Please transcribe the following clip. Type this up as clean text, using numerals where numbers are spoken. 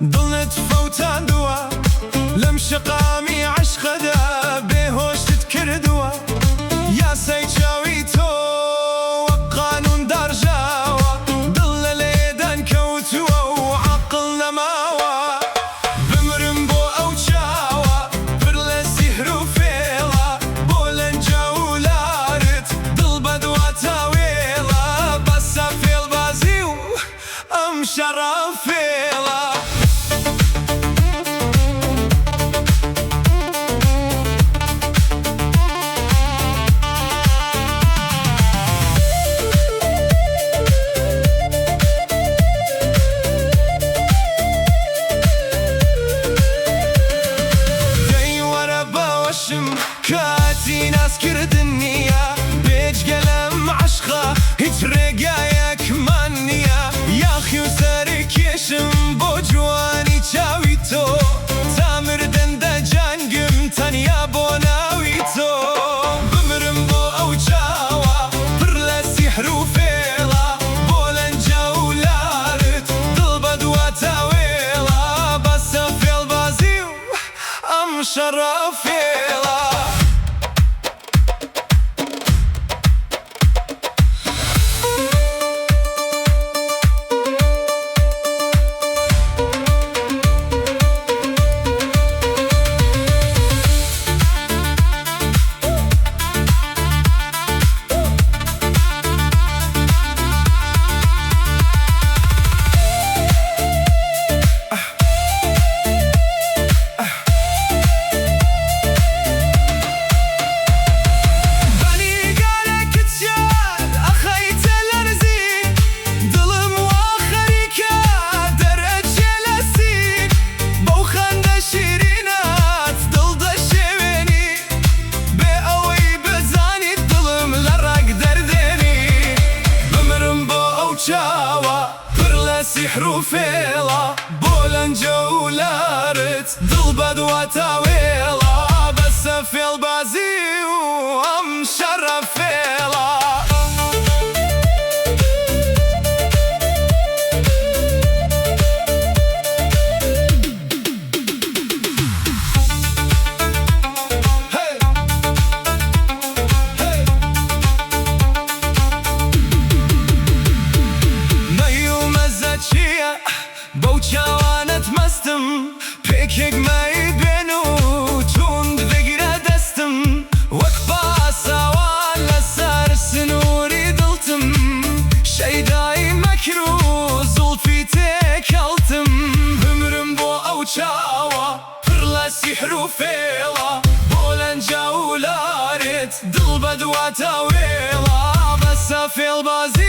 دڵت فەوتاندووە لەم شقامی عەشقەدا بێهۆشت کردووە یاسای چاوی تۆ وەک قانون داڕژاوە دڵ لە لێدان کەوتووە و عەقڵ نەماوە بمرم بۆ ئەو چاوە پڕ لە سیحر و فێڵە بۆ لەنجە و لارت دڵ بەدوا تاوێڵە بەسە فێڵبازی و ئەم شەڕە فێڵە کاتی ناسکردن نییە بێجگە لەم عەشقە هیچ ڕێگایەکمان نییە یاخی و سەرکێشم بۆ جوانی چاوی تۆ تا مردن دەجانگم تەنیا بۆ ناوی تۆ بمرم بۆ ئەو چاوە پڕ لە سیحر و فێڵە بۆ لەنجە و لارت دڵ بەدوا تاوێڵە بەسە فێڵبازی و ئەم شەڕە فێڵە پڕ لە سیحر و فێڵە بۆ لەنجە و لارت دڵ بەدوا تاوێڵە بەسە فێڵبازی و ئەم شەڕە فێڵە بەو چاوانت مەستم پێکێک مای بێن و توند بگیرە دەستم وەک پاساوان لەسەر سنووری دڵتم شەیدای مەکر و زوڵفی تێکەڵتم بمرم بۆ ئەو چاوە پڕ لە سیحر و فێڵە بۆ لەنجە و لارت دڵ بەدوا تاوێڵە بەسە فێڵبازی